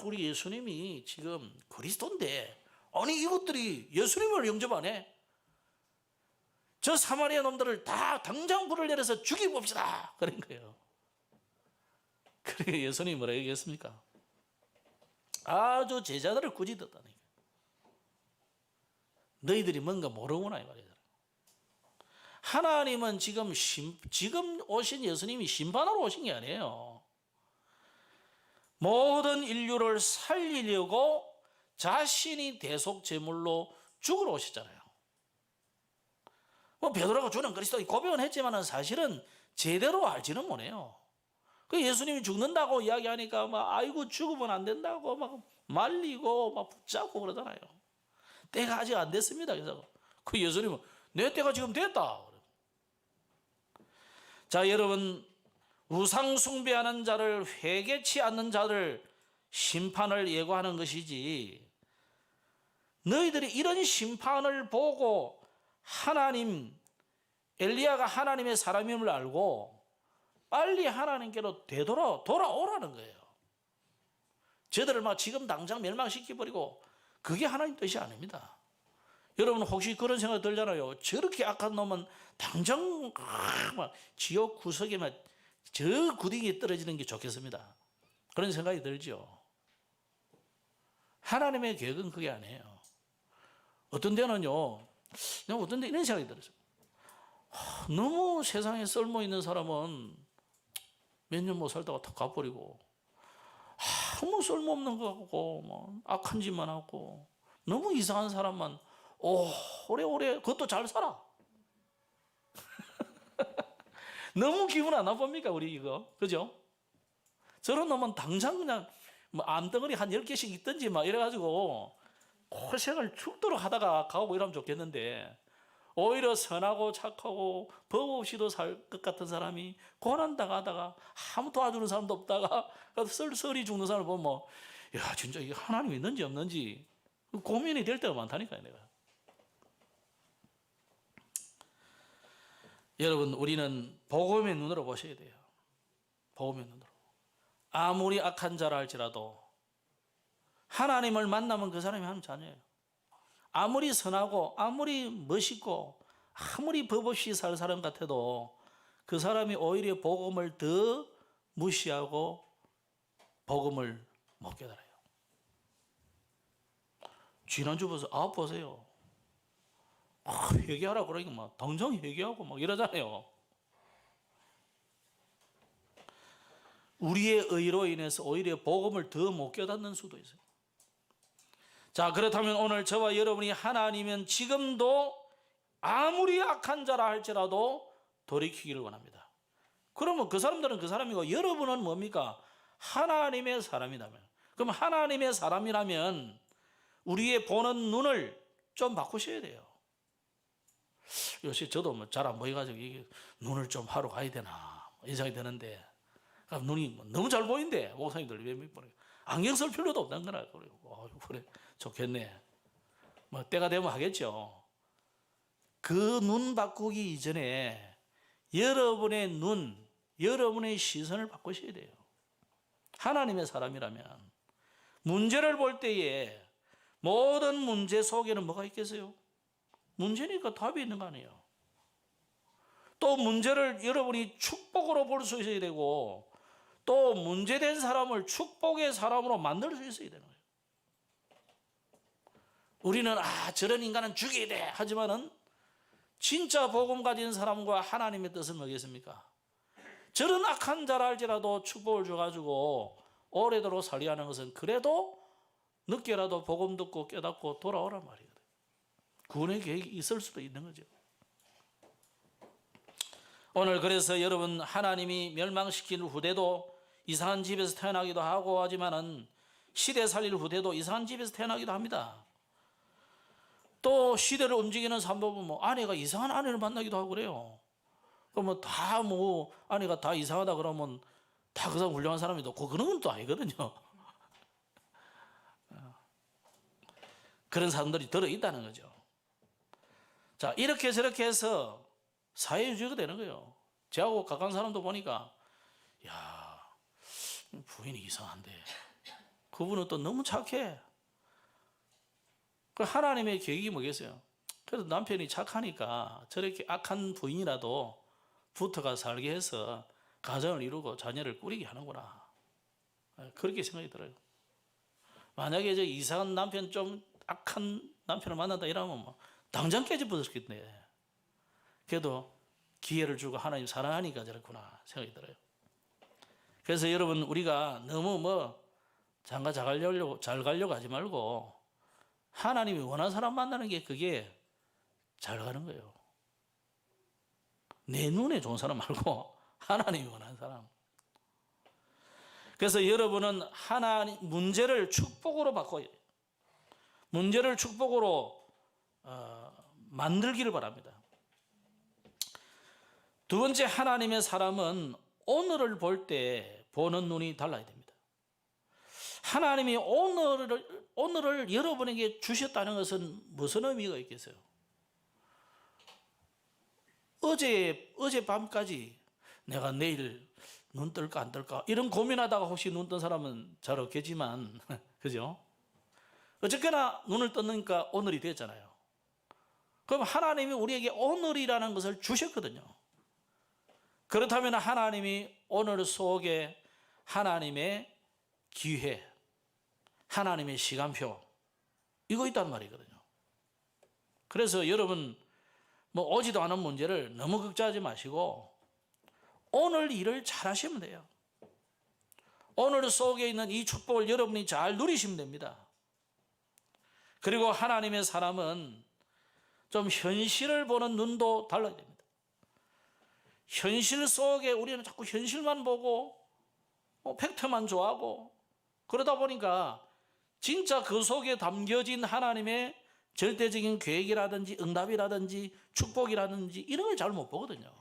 우리 예수님이 지금 그리스도인데 아니 이것들이 예수님을 영접 안 해? 저 사마리아 놈들을 다 당장 불을 내려서 죽여봅시다. 그런 거예요. 그러니까 예수님이 뭐라 얘기했습니까? 아주 제자들을 꾸짖었다는 거예요. 너희들이 뭔가 모르구나 이 말이에요. 하나님은 지금 오신 예수님이 심판하러 오신 게 아니에요. 모든 인류를 살리려고 자신이 대속 제물로 죽으러 오셨잖아요. 뭐 베드로가 주는 그리스도 고백은 했지만 사실은 제대로 알지는 못해요. 그 예수님이 죽는다고 이야기하니까 막 아이고 죽으면 안 된다고 막 말리고 막 붙잡고 그러잖아요. 때가 아직 안 됐습니다. 그래서 그 예수님은 내 때가 지금 됐다. 자, 여러분 우상 숭배하는 자를 회개치 않는 자를 심판을 예고하는 것이지 너희들이 이런 심판을 보고 엘리야가 하나님의 사람임을 알고 빨리 하나님께로 돌아오라는 거예요. 저들을 막 지금 당장 멸망시켜버리고 그게 하나님 뜻이 아닙니다. 여러분 혹시 그런 생각 들잖아요. 저렇게 악한 놈은 당장 막 지옥 구석에 막 저 구덩이에 떨어지는 게 좋겠습니다. 그런 생각이 들죠. 하나님의 계획은 그게 아니에요. 어떤 데는요, 내가 어떤 데 이런 생각이 들었어요. 너무 세상에 쓸모 있는 사람은 몇 년 못 살다가 다 가버리고 아무 쓸모없는 거 하고 뭐 악한 짓만 하고 너무 이상한 사람만 오래오래 그것도 잘 살아. 너무 기분 안 나쁩니까 우리 이거? 그죠? 저런 놈은 당장 그냥 뭐 암덩어리 한 10개씩 있든지 막 이래가지고 고생을 죽도록 하다가 가고 이러면 좋겠는데 오히려 선하고 착하고 법 없이도 살 것 같은 사람이 고난당하다가 아무 도와주는 사람도 없다가 썰썰이 죽는 사람을 보면 야 진짜 이게 하나님 있는지 없는지 고민이 될 때가 많다니까요. 내가. 여러분 우리는 복음의 눈으로 보셔야 돼요. 복음의 눈으로. 아무리 악한 자라 할지라도 하나님을 만나면 그 사람이 하나님 자녀예요. 아무리 선하고 아무리 멋있고 아무리 법 없이 살 사람 같아도 그 사람이 오히려 복음을 더 무시하고 복음을 못 깨달아요. 지난주 보세요. 회개하라 그러니까 막 당장 회개하고 막 이러잖아요. 우리의 의로 인해서 오히려 복음을 더 못 깨닫는 수도 있어요. 자, 그렇다면 오늘 저와 여러분이 하나님은 지금도 아무리 악한 자라 할지라도 돌이키기를 원합니다. 그러면 그 사람들은 그 사람이고 여러분은 뭡니까? 하나님의 사람이라면. 그럼 하나님의 사람이라면 우리의 보는 눈을 좀 바꾸셔야 돼요. 요새 저도 잘 안 보여가지고 이게 눈을 좀 하러 가야 되나 이 생각이 드는데 눈이 너무 잘 보인대. 목사님들 왜 안경 쓸 필요도 없다는 거라. 그래 좋겠네. 뭐 때가 되면 하겠죠. 그 눈 바꾸기 이전에 여러분의 눈, 여러분의 시선을 바꾸셔야 돼요. 하나님의 사람이라면 문제를 볼 때에 모든 문제 속에는 뭐가 있겠어요? 문제니까 답이 있는 거 아니에요. 또 문제를 여러분이 축복으로 볼 수 있어야 되고 또 문제된 사람을 축복의 사람으로 만들 수 있어야 되는 거예요. 우리는 저런 인간은 죽여야 돼 하지만은 진짜 복음 가진 사람과 하나님의 뜻은 뭐겠습니까? 저런 악한 자라 할지라도 축복을 줘가지고 오래도록 살게 하는 것은 그래도 늦게라도 복음 듣고 깨닫고 돌아오란 말이거든요. 구원의 계획이 있을 수도 있는 거죠. 오늘 그래서 여러분, 하나님이 멸망시킨 후대도 이상한 집에서 태어나기도 하고 하지만은 시대 살릴 후대도 이상한 집에서 태어나기도 합니다. 또 시대를 움직이는 산법은 아내가 이상한 아내를 만나기도 하고 그래요. 그러면 아내가 다 이상하다 그러면 다 그 사람 훌륭한 사람이도 그런 건 또 아니거든요. 그런 사람들이 들어있다는 거죠. 자, 이렇게 저렇게 해서 사회주의가 되는 거예요. 저하고 가까운 사람도 보니까 부인이 이상한데 그분은 또 너무 착해. 그 하나님의 계획이 뭐겠어요? 그래서 남편이 착하니까 저렇게 악한 부인이라도 붙어가 살게 해서 가정을 이루고 자녀를 꾸리게 하는구나. 그렇게 생각이 들어요. 만약에 이상한 남편, 좀 악한 남편을 만난다 이러면 당장 깨져버렸겠네. 그래도 기회를 주고 하나님 사랑하니까 저렇구나 생각이 들어요. 그래서 여러분, 우리가 너무 장가 잘 가려고 하지 말고 하나님이 원하는 사람 만나는 게 그게 잘 가는 거예요. 내 눈에 좋은 사람 말고 하나님이 원하는 사람. 그래서 여러분은 하나님 문제를 축복으로 바꿔야 돼요. 문제를 축복으로 만들기를 바랍니다. 두 번째, 하나님의 사람은 오늘을 볼 때 보는 눈이 달라야 됩니다. 하나님이 오늘을 여러분에게 주셨다는 것은 무슨 의미가 있겠어요? 어젯밤까지 내가 내일 눈 뜰까 안 뜰까 이런 고민하다가 혹시 눈 뜬 사람은 잘 없겠지만 그죠? 어쨌거나 눈을 떴으니까 오늘이 됐잖아요. 그럼 하나님이 우리에게 오늘이라는 것을 주셨거든요. 그렇다면 하나님이 오늘 속에 하나님의 기회, 하나님의 시간표 이거 있단 말이거든요. 그래서 여러분 오지도 않은 문제를 너무 걱정하지 마시고 오늘 일을 잘 하시면 돼요. 오늘 속에 있는 이 축복을 여러분이 잘 누리시면 됩니다. 그리고 하나님의 사람은 좀 현실을 보는 눈도 달라야 됩니다. 현실 속에 우리는 자꾸 현실만 보고 팩트만 좋아하고 그러다 보니까 진짜 그 속에 담겨진 하나님의 절대적인 계획이라든지 응답이라든지 축복이라든지 이런 걸 잘 못 보거든요.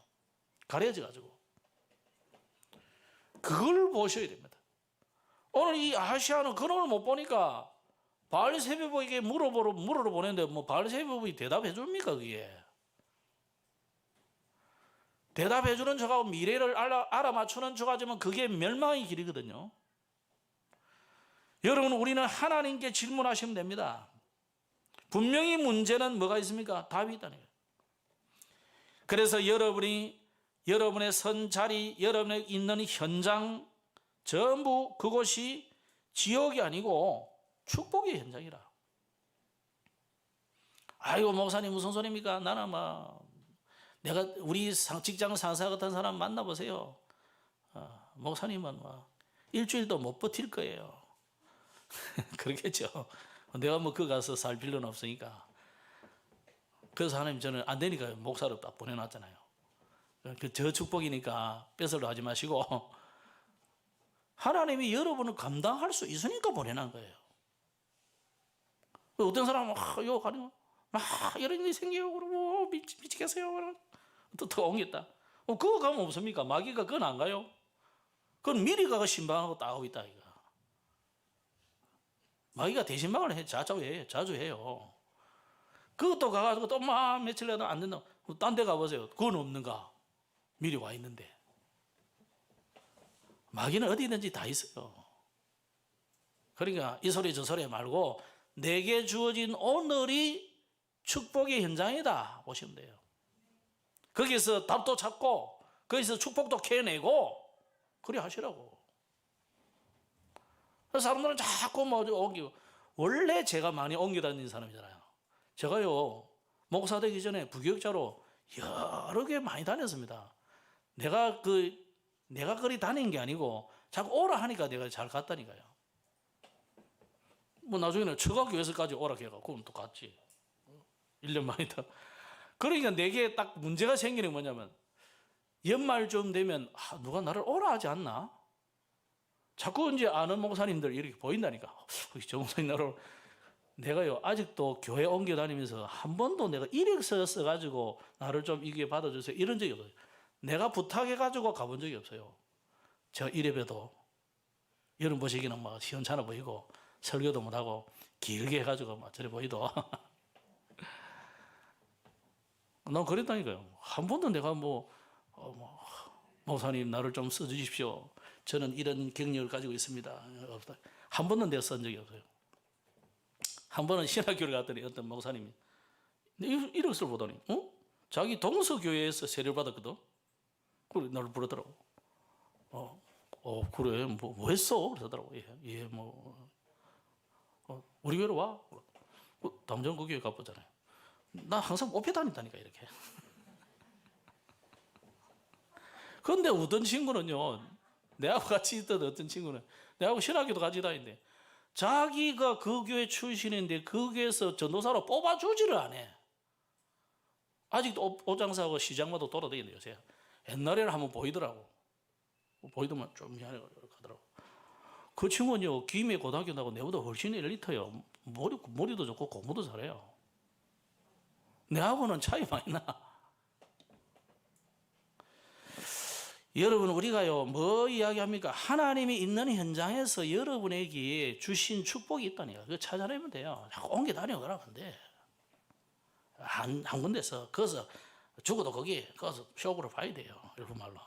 가려져가지고. 그걸 보셔야 됩니다. 오늘 이 아시아는 그런 걸 못 보니까 바알세바에게 물어보러 보냈는데 바알세바이 대답해 줍니까 그게? 대답해 주는 척하고 미래를 알아맞추는 척하지만 그게 멸망의 길이거든요. 여러분, 우리는 하나님께 질문하시면 됩니다. 분명히 문제는 뭐가 있습니까? 답이 있다는 거예요. 그래서 여러분의 선 자리, 여러분의 있는 현장 전부 그곳이 지옥이 아니고 축복의 현장이라. 아이고 목사님 무슨 소리입니까? 나는 내가 우리 직장 상사 같은 사람 만나보세요. 목사님은 일주일도 못 버틸 거예요. 그렇겠죠. 내가 그 가서 살 필요는 없으니까. 그래서 하나님 저는 안 되니까 목사로 딱 보내놨잖아요. 저 축복이니까 뺏으려 하지 마시고 하나님이 여러분을 감당할 수 있으니까 보내놓은 거예요. 어떤 사람은 욕하는 이런 일이 생겨요. 그러고 미치겠어요. 또 옮겼다. 그거 가면 없습니까? 마귀가 그건 안 가요? 그건 미리 가서 신방하고 따고 있다 이거. 마귀가 대신방을 자주 해요. 그것도 가가지고 또 며칠 내도 안 된다. 딴 데 가보세요. 그건 없는가? 미리 와 있는데. 마귀는 어디든지 다 있어요. 그러니까 이 소리 저 소리 말고 내게 주어진 오늘이 축복의 현장이다 보시면 돼요. 거기서 답도 찾고 거기서 축복도 캐내고 그래 하시라고. 그래서 사람들은 자꾸 옮기고 원래 제가 많이 옮겨 다니는 사람이잖아요. 제가요, 목사 되기 전에 부교육자로 여러 개 많이 다녔습니다. 내가 거리 다닌 게 아니고 자꾸 오라 하니까 내가 잘 갔다니까요. 뭐 나중에는 처가교회에서까지 오라 해가 그럼 또 갔지. 1년 만이다. 그러니까 내게 딱 문제가 생기는 게 뭐냐면 연말쯤 되면 누가 나를 오라 하지 않나? 자꾸 이제 아는 목사님들 이렇게 보인다니까. 저 목사님 나를 내가요 아직도 교회 옮겨 다니면서 한 번도 내가 이력서 써가지고 나를 좀 이게 받아주세요 이런 적이 없어요. 내가 부탁해가지고 가본 적이 없어요. 제가 이래봬도 여름 보시기는 막 시원찮아 보이고 설교도 못하고 길게 해가지고 막 저래 보이도 난 그랬다니까요. 한 번도 내가 목사님 나를 좀 써주십시오. 저는 이런 경력을 가지고 있습니다. 한 번도 내가 쓴 적이 없어요. 한 번은 신학교를 갔더니 어떤 목사님이 이력서를 보더니 자기 동서교회에서 세례를 받았거든. 그래 나를 부르더라고. 그래 뭐 했어? 그러더라고. 예, 우리 교회로 와. 당장 그 교회 가보잖아요. 나 항상 뽑혀 다닌다니까 이렇게. 그런데 어떤 친구는요, 내하고 같이 있던 어떤 친구는 내하고 신학교도 같이 다니는데 자기가 그 교회 출신인데 그 교회에서 전도사로 뽑아주지를 않아. 아직도 옷장사하고 시장마다 돌아다니는데 요새. 옛날에는 한번 보이더라고. 보이더만 좀 미안해 가더라고. 그 친구는요, 김해 고등학교 나고 내보다 훨씬 엘리트예요. 머리도 좋고 공부도 잘해요. 내하고는 차이 많이 나. 여러분 우리가요 뭐 이야기합니까? 하나님이 있는 현장에서 여러분에게 주신 축복이 있다니까. 그거 찾아내면 돼요. 자꾸 옮겨 다녀가라 근데 한 군데서 거기서 죽어도 거기서 쇼부를 봐야 돼요. 이런 말로.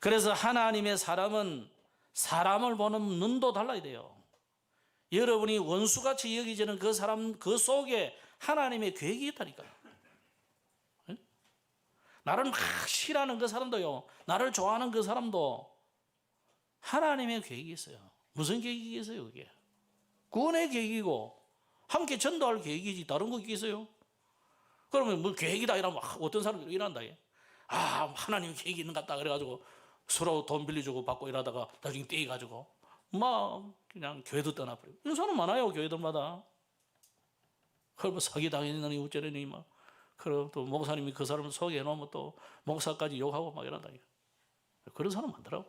그래서 하나님의 사람은 사람을 보는 눈도 달라야 돼요. 여러분이 원수같이 여기지는 그 사람 그 속에 하나님의 계획이 있다니까요. 나를 막 싫어하는 그 사람도요, 나를 좋아하는 그 사람도 하나님의 계획이 있어요. 무슨 계획이 있어요? 그게 구원의 계획이고 함께 전도할 계획이지 다른 거 있어요? 그러면 뭐 계획이다 이러면 어떤 사람들이 이런다. 하나님 계획이 있는 것 같다 그래가지고 서로 돈 빌려주고 받고 이러다가 나중에 떼가지고 막 그냥 교회도 떠나버려. 이런 사람 많아요 교회들마다. 그럼 사기 당했느니 어쩌려니 막. 그럼 또 목사님이 그 사람을 소개해 놓으면 또 목사까지 욕하고 막 이런다니까. 그런 사람 많더라고.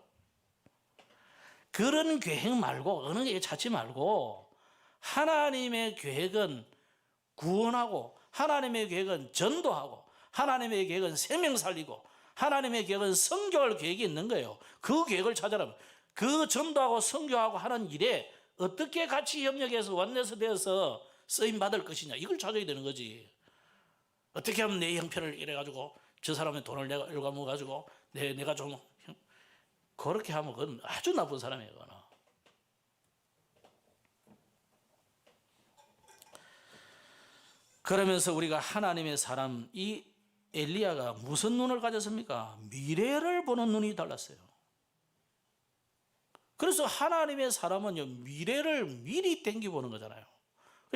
그런 계획 말고 어느 게 찾지 말고 하나님의 계획은 구원하고 하나님의 계획은 전도하고 하나님의 계획은 생명 살리고 하나님의 계획은 선교할 계획이 있는 거예요. 그 계획을 찾아라면 그 전도하고 선교하고 하는 일에 어떻게 같이 협력해서 원내서 되어서 쓰임 받을 것이냐 이걸 찾아야 되는 거지. 어떻게 하면 내 형편을 이래가지고 저 사람의 돈을 내가 읽어먹어가지고 내가 좀 그렇게 하면 그건 아주 나쁜 사람이에요. 그거는. 그러면서 우리가 하나님의 사람 이 엘리야가 무슨 눈을 가졌습니까? 미래를 보는 눈이 달랐어요. 그래서 하나님의 사람은요 미래를 미리 땡겨보는 거잖아요.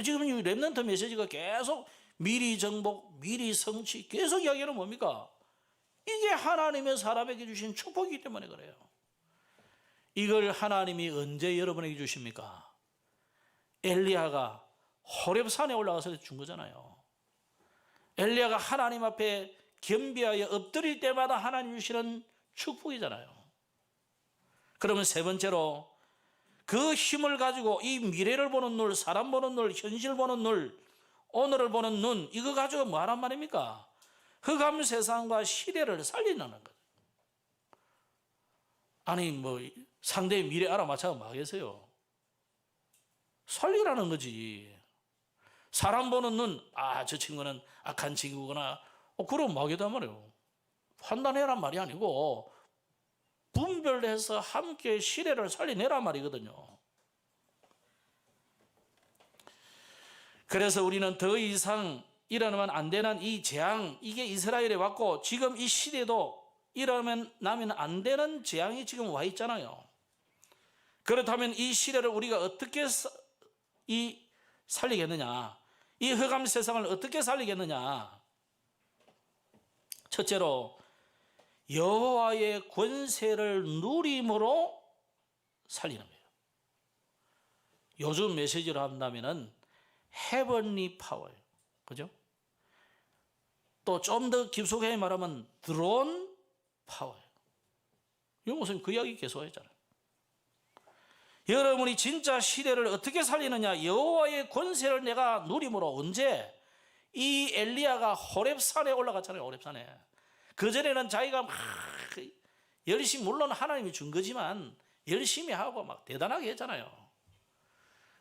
지금 이 렘넌트 메시지가 계속 미리 정복, 미리 성취 계속 이야기하는 뭡니까? 이게 하나님의 사람에게 주신 축복이기 때문에 그래요. 이걸 하나님이 언제 여러분에게 주십니까? 엘리야가 호렙산에 올라가서 준 거잖아요. 엘리야가 하나님 앞에 겸비하여 엎드릴 때마다 하나님 주시는 축복이잖아요. 그러면 세 번째로 그 힘을 가지고 이 미래를 보는 눈, 사람 보는 눈, 현실 보는 눈, 오늘을 보는 눈 이거 가지고 뭐 하란 말입니까? 흑암 세상과 시대를 살리는 거예요. 아니 뭐 상대의 미래 알아맞혀서 뭐 하겠어요? 살리라는 거지. 사람 보는 눈, 저 친구는 악한 친구구나. 그럼 뭐 하겠단 말이에요. 판단해란 말이 아니고 분별해서 함께 시대를 살려내란 말이거든요. 그래서 우리는 더 이상 일어나면 안 되는 이 재앙, 이게 이스라엘에 왔고 지금 이 시대도 일어나면 안 되는 재앙이 지금 와 있잖아요. 그렇다면 이 시대를 우리가 어떻게 살리겠느냐? 이 흑암 세상을 어떻게 살리겠느냐? 첫째로 여호와의 권세를 누림으로 살리는 거예요. 요즘 메시지로 한다면은 헤븐리 파워예요. 그죠? 또 좀 더 깊숙이 말하면 드론 파워예요. 유목사님 그 이야기 계속 했잖아요. 여러분이 진짜 시대를 어떻게 살리느냐? 여호와의 권세를 내가 누림으로. 언제? 이 엘리야가 호렙산에 올라갔잖아요. 호렙산에. 그전에는 자기가 막 열심히, 물론 하나님이 준 거지만 열심히 하고 막 대단하게 했잖아요.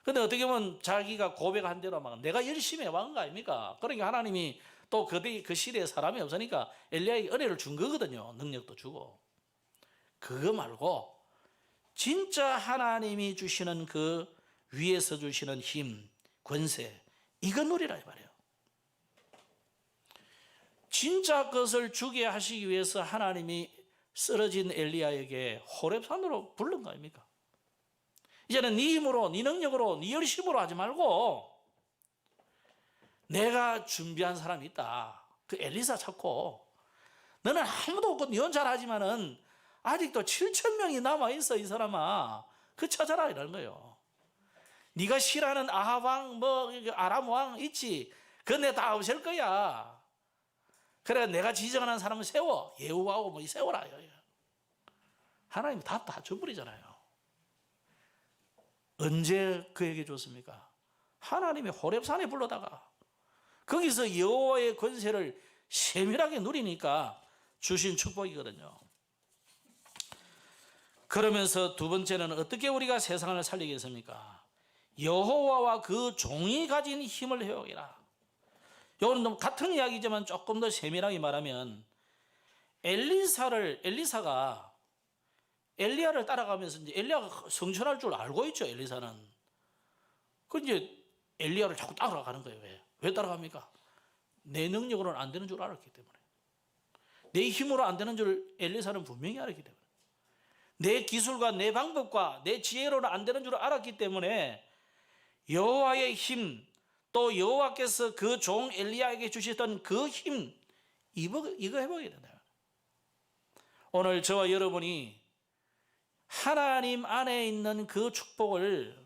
근데 어떻게 보면 자기가 고백한 대로 막 내가 열심히 해온 거 아닙니까? 그러니까 하나님이 또 그 시대에 사람이 없으니까 엘리야에게 은혜를 준 거거든요. 능력도 주고. 그거 말고 진짜 하나님이 주시는 그 위에서 주시는 힘, 권세, 이거 누리라 이 말이에요. 진짜 것을 주게 하시기 위해서 하나님이 쓰러진 엘리야에게 호렙산으로 부른 거 아닙니까? 이제는 네 힘으로, 네 능력으로, 네 열심으로 하지 말고 내가 준비한 사람이 있다. 그 엘리사 찾고, 너는 아무도 없고 네 혼자 하지만은 아직도 7,000명이 남아있어 이 사람아. 그 찾아라 이러는 거예요. 네가 싫어하는 아합왕 아람왕 있지, 그건 내가 다 없앨 거야. 그래 내가 지정하는 사람을 세워. 예후하고 뭐 세워라. 하나님이 다 줘버리잖아요. 언제 그에게 줬습니까? 하나님이 호렙산에 불러다가 거기서 여호와의 권세를 세밀하게 누리니까 주신 축복이거든요. 그러면서 두 번째는 어떻게 우리가 세상을 살리겠습니까? 여호와와 그 종이 가진 힘을 회복해라. 이건 같은 이야기지만 조금 더 세밀하게 말하면 엘리사가 엘리야를 따라가면서 이제 엘리야가 성천할 줄 알고 있죠. 엘리사는. 그 이제 엘리야를 자꾸 따라가는 거예요. 왜 따라갑니까? 내 능력으로는 안 되는 줄 알았기 때문에. 내 힘으로 안 되는 줄 엘리사는 분명히 알았기 때문에. 내 기술과 내 방법과 내 지혜로는 안 되는 줄 알았기 때문에 여호와의 힘, 또 여호와께서 그 종 엘리야에게 주셨던 그 힘, 이거 해보게 된다. 오늘 저와 여러분이 하나님 안에 있는 그 축복을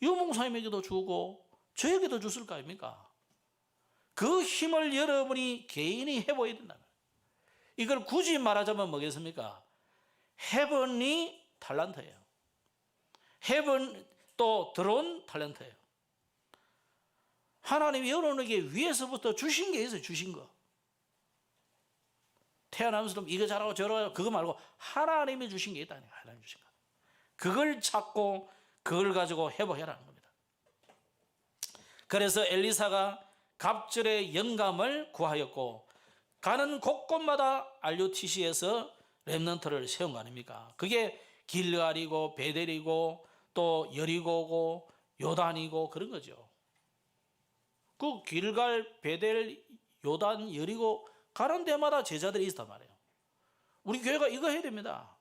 유목사님에게도 주고 저에게도 줬을 거 아닙니까? 그 힘을 여러분이 개인이 해보야 된다. 이걸 굳이 말하자면 뭐겠습니까? 헤븐리 탤런트예요. 헤븐 또 드론 탤런트예요. 하나님이 여러분에게 위에서부터 주신 게 있어요. 주신 거. 태어나면서도 이거 잘하고 저러고 그거 말고 하나님이 주신 게 있다니까. 하나님이 주신 거. 그걸 찾고 그걸 가지고 회복해라는 겁니다. 그래서 엘리사가 갑절의 영감을 구하였고 가는 곳곳마다 RUTC에서 렘넌트를 세운 거 아닙니까? 그게 길갈이고 베델이고 또 여리고고 요단이고 그런 거죠. 그 길갈, 베델, 요단, 여리고 가는 데마다 제자들이 있단 말이에요. 우리 교회가 이거 해야 됩니다.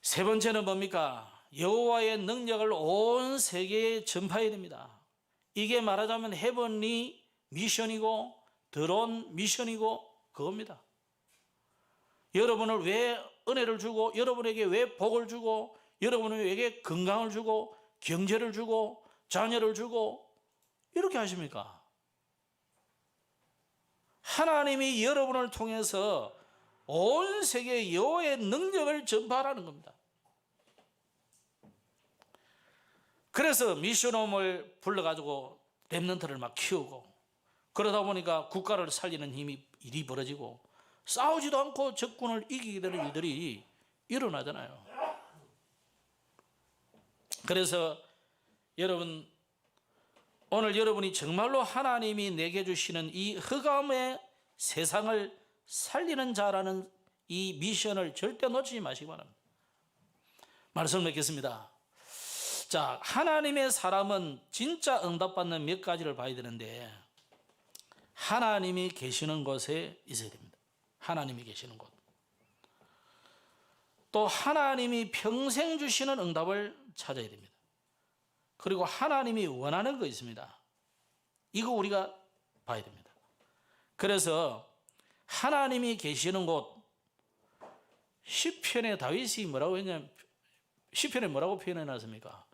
세 번째는 뭡니까? 여호와의 능력을 온 세계에 전파해야 됩니다. 이게 말하자면 헤븐리 미션이고 드론 미션이고 그겁니다. 여러분을 왜 은혜를 주고 여러분에게 왜 복을 주고 여러분에게 건강을 주고 경제를 주고 자녀를 주고 이렇게 하십니까? 하나님이 여러분을 통해서 온 세계에 여호와의 능력을 전파하라는 겁니다. 그래서 미션홈을 불러가지고 렘넌트를 막 키우고 그러다 보니까 국가를 살리는 일이 벌어지고 싸우지도 않고 적군을 이기게 되는 일들이 일어나잖아요. 그래서 여러분 오늘 여러분이 정말로 하나님이 내게 주시는 이 흑암의 세상을 살리는 자라는 이 미션을 절대 놓치지 마시기 바랍니다. 말씀 맺겠습니다. 자, 하나님의 사람은 진짜 응답받는 몇 가지를 봐야 되는데 하나님이 계시는 곳에 있어야 됩니다. 하나님이 계시는 곳. 또 하나님이 평생 주시는 응답을 찾아야 됩니다. 그리고 하나님이 원하는 거 있습니다. 이거 우리가 봐야 됩니다. 그래서 하나님이 계시는 곳, 시편에 다윗이 뭐라고 했냐면, 시편에 뭐라고 표현해 놨습니까?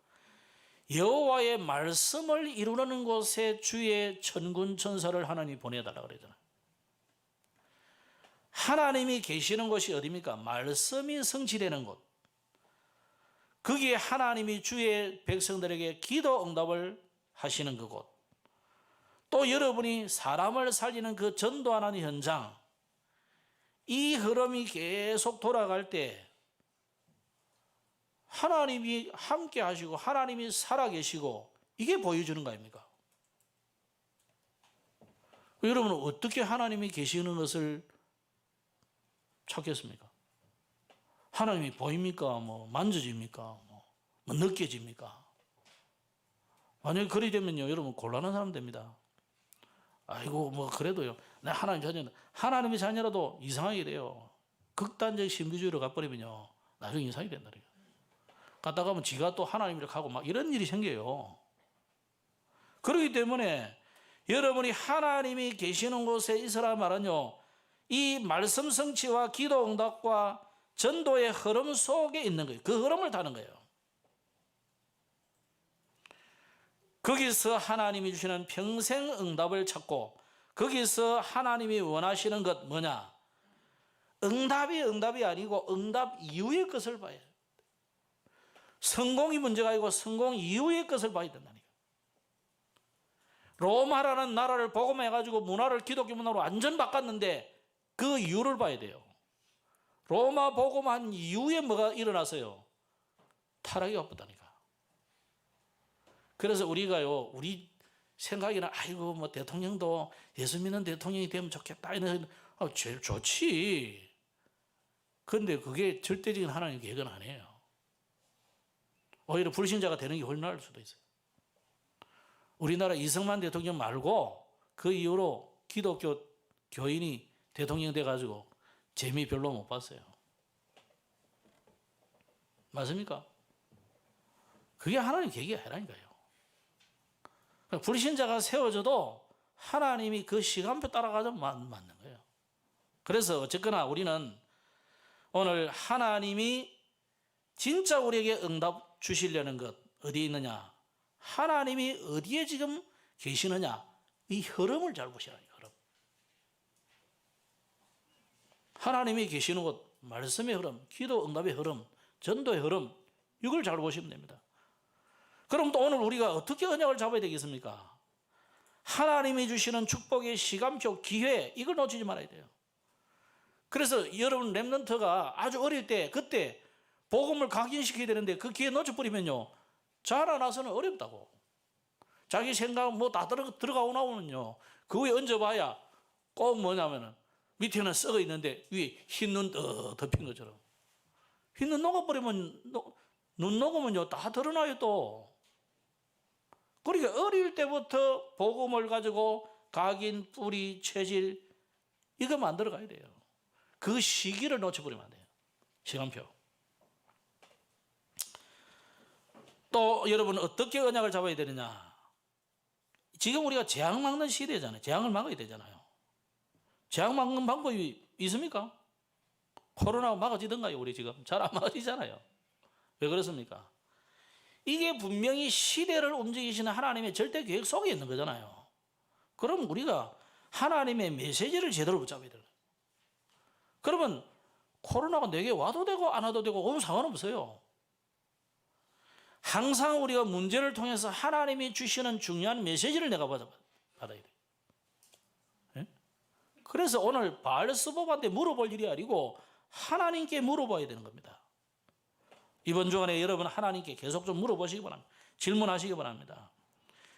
여호와의 말씀을 이루는 곳에 주의 천군 천사를 하나님이 보내달라고 그러잖아요. 하나님이 계시는 곳이 어디입니까? 말씀이 성취되는 곳. 거기에 하나님이 주의 백성들에게 기도 응답을 하시는 그곳. 또 여러분이 사람을 살리는 그 전도하는 현장, 이 흐름이 계속 돌아갈 때 하나님이 함께 하시고 하나님이 살아계시고 이게 보여주는 거 아닙니까? 여러분은 어떻게 하나님이 계시는 것을 찾겠습니까? 하나님이 보입니까? 만져집니까? 느껴집니까? 만약에 그리 되면요, 여러분 곤란한 사람 됩니다. 아이고, 그래도요, 나 하나님 자녀는, 하나님의 자녀라도 이상하게 돼요. 극단적 신비주의로 가버리면요, 나중에 이상하게 된다. 갔다 가면 지가 또 하나님이라고 하고 이런 일이 생겨요. 그렇기 때문에 여러분이 하나님이 계시는 곳에 있으라 말은요, 이 말씀 성취와 기도 응답과 전도의 흐름 속에 있는 거예요. 그 흐름을 타는 거예요. 거기서 하나님이 주시는 평생 응답을 찾고, 거기서 하나님이 원하시는 것 뭐냐? 응답이 아니고 응답 이후의 것을 봐야 해요. 성공이 문제가 아니고 성공 이후의 것을 봐야 된다니까. 로마라는 나라를 복음해가지고 문화를 기독교 문화로 완전 바꿨는데 그 이유를 봐야 돼요. 로마 복음한 이후에 뭐가 일어났어요? 타락이 왔다니까. 그래서 우리가요, 우리 생각에는 아이고 대통령도 예수 믿는 대통령이 되면 좋겠다 이런, 제일 좋지. 그런데 그게 절대적인 하나님 계획은 아니에요. 오히려 불신자가 되는 게 훨씬 나을 수도 있어요. 우리나라 이승만 대통령 말고 그 이후로 기독교 교인이 대통령 돼가지고 재미 별로 못 봤어요. 맞습니까? 그게 하나님 계획이 아니라니까요. 불신자가 세워져도 하나님이 그 시간표 따라가서 맞는 거예요. 그래서 어쨌거나 우리는 오늘 하나님이 진짜 우리에게 응답 주시려는 것 어디에 있느냐? 하나님이 어디에 지금 계시느냐? 이 흐름을 잘 보시라는 흐름. 하나님이 계시는 곳, 말씀의 흐름, 기도 응답의 흐름, 전도의 흐름, 이걸 잘 보시면 됩니다. 그럼 또 오늘 우리가 어떻게 언약을 잡아야 되겠습니까? 하나님이 주시는 축복의 시간표, 기회, 이걸 놓치지 말아야 돼요. 그래서 여러분 렘넌트가 아주 어릴 때 그때 복음을 각인시켜야 되는데 그 기회 놓쳐버리면요, 자라나서는 어렵다고. 자기 생각 다 들어가고 나오면요, 그 위에 얹어봐야 꼭 뭐냐면은 밑에는 썩어 있는데 위에 흰 눈 덮인 것처럼. 흰 눈 녹아버리면, 눈 녹으면요 다 드러나요 또. 그러니까 어릴 때부터 복음을 가지고 각인, 뿌리, 체질 이거 만들어 가야 돼요. 그 시기를 놓쳐버리면 안 돼요. 시간표. 또 여러분 어떻게 언약을 잡아야 되느냐? 지금 우리가 재앙 막는 시대잖아요. 재앙을 막아야 되잖아요. 재앙 막는 방법이 있습니까? 코로나가 막아지던가요? 우리 지금 잘 안 막아지잖아요. 왜 그렇습니까? 이게 분명히 시대를 움직이시는 하나님의 절대 계획 속에 있는 거잖아요. 그럼 우리가 하나님의 메시지를 제대로 붙잡아야 돼요. 그러면 코로나가 내게 와도 되고 안 와도 되고 아무 상관없어요. 항상 우리가 문제를 통해서 하나님이 주시는 중요한 메시지를 내가 받아야 돼요. 네? 그래서 오늘 바알스봅한테 물어볼 일이 아니고 하나님께 물어봐야 되는 겁니다. 이번 주간에 여러분 하나님께 계속 좀 물어보시기 바랍니다. 질문하시기 바랍니다.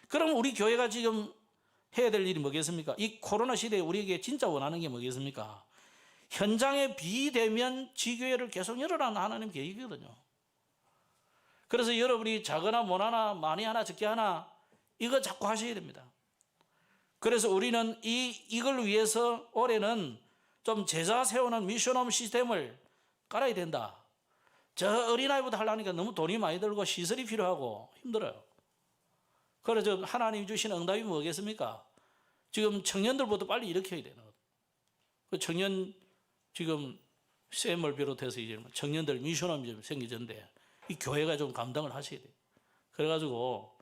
그럼 우리 교회가 지금 해야 될 일이 뭐겠습니까? 이 코로나 시대에 우리에게 진짜 원하는 게 뭐겠습니까? 현장에 비대면 지교회를 계속 열어라는 하나님 계획이거든요. 그래서 여러분이 작거나 못하나 많이 하나 적게 하나 이거 자꾸 하셔야 됩니다. 그래서 우리는 이걸 위해서 올해는 좀 제자 세우는 미션홈 시스템을 깔아야 된다. 저 어린아이보다 하려니까 너무 돈이 많이 들고 시설이 필요하고 힘들어요. 그래서 하나님이 주신 응답이 뭐겠습니까? 지금 청년들부터 빨리 일으켜야 되는 거예요. 그 청년 지금 쌤을 비롯해서 이제 청년들 미션홈이 좀 생기던데 이 교회가 좀 감당을 하셔야 돼요. 그래가지고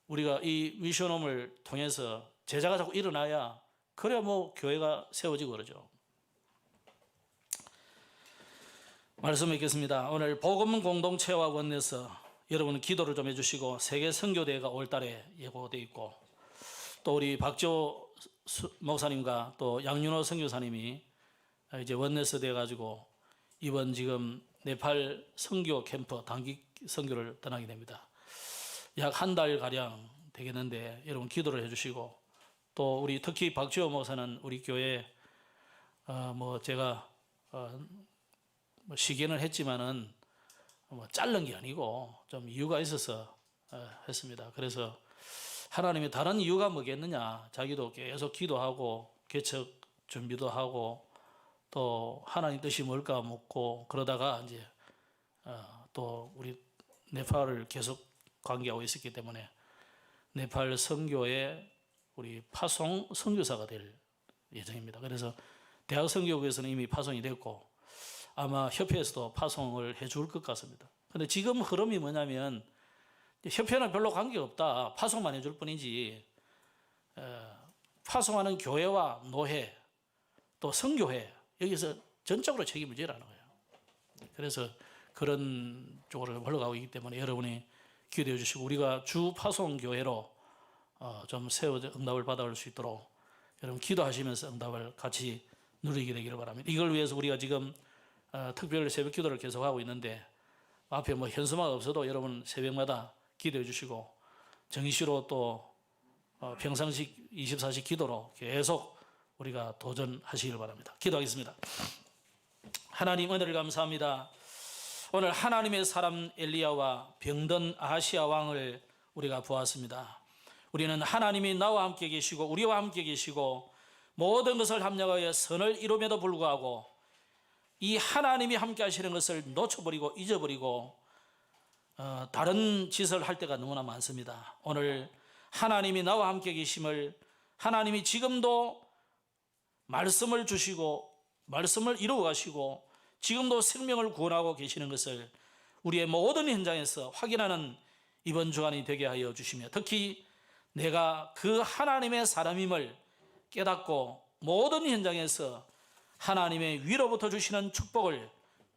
우리가 이 미션홈을 통해서 제자가 자꾸 일어나야 그래야 뭐 교회가 세워지고 그러죠. 말씀 읽겠습니다. 오늘 복음 공동체와 원내에서 여러분 기도를 좀 해주시고 세계 선교대회가 올 달에 예고되어 있고 또 우리 박지호 목사님과 또 양윤호 선교사님이 이제 원내에서 돼가지고 이번 지금 네팔 선교 캠프 단기 선교를 떠나게 됩니다. 약 한 달 가량 되겠는데 여러분 기도를 해주시고 또 우리 특히 박지호 목사는 우리 교회 뭐 제가 뭐 시기는 했지만은 뭐 자른 게 아니고 좀 이유가 있어서 했습니다. 그래서 하나님이 다른 이유가 뭐겠느냐, 자기도 계속 기도하고 개척 준비도 하고 또 하나님 뜻이 뭘까 묻고 그러다가 이제 또 우리 네팔을 계속 관계하고 있었기 때문에 네팔 선교의 우리 파송 선교사가 될 예정입니다. 그래서 대학 선교국에서는 이미 파송이 됐고 아마 협회에서도 파송을 해줄 것 같습니다. 근데 지금 흐름이 뭐냐면 협회는 별로 관계가 없다. 파송만 해줄 뿐이지 파송하는 교회와 노회 또 선교회 여기서 전적으로 책임을 지라는 거예요. 그래서 그런 쪽으로 흘러가고 있기 때문에 여러분이 기도해 주시고 우리가 주 파송 교회로 좀 세워져 응답을 받아올 수 있도록 여러분 기도하시면서 응답을 같이 누리게 되기를 바랍니다. 이걸 위해서 우리가 지금 특별 새벽 기도를 계속하고 있는데 앞에 뭐 현수막이 없어도 여러분 새벽마다 기도해 주시고 정시로 또 평상식 24시 기도로 계속 우리가 도전하시길 바랍니다. 기도하겠습니다. 하나님 은혜를 감사합니다. 오늘 하나님의 사람 엘리야와 병든 아하시야 왕을 우리가 보았습니다. 우리는 하나님이 나와 함께 계시고 우리와 함께 계시고 모든 것을 합력하여 선을 이룸에도 불구하고 이 하나님이 함께 하시는 것을 놓쳐버리고 잊어버리고 다른 짓을 할 때가 너무나 많습니다. 오늘 하나님이 나와 함께 계심을 하나님이 지금도 말씀을 주시고 말씀을 이루어 가시고 지금도 생명을 구원하고 계시는 것을 우리의 모든 현장에서 확인하는 이번 주간이 되게 하여 주시며 특히 내가 그 하나님의 사람임을 깨닫고 모든 현장에서 하나님의 위로부터 주시는 축복을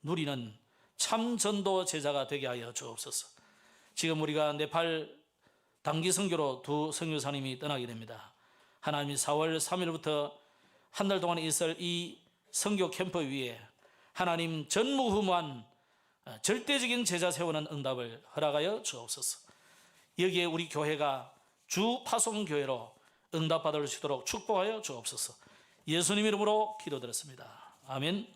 누리는 참 전도 제자가 되게 하여 주옵소서. 지금 우리가 네팔 단기 선교로 두 선교사님이 떠나게 됩니다. 하나님이 4월 3일부터 한 달 동안 있을 이 선교 캠프 위에 하나님 전무후무한 절대적인 제자 세우는 응답을 허락하여 주옵소서. 여기에 우리 교회가 주 파송교회로 응답받을 수 있도록 축복하여 주옵소서. 예수님 이름으로 기도드렸습니다. 아멘.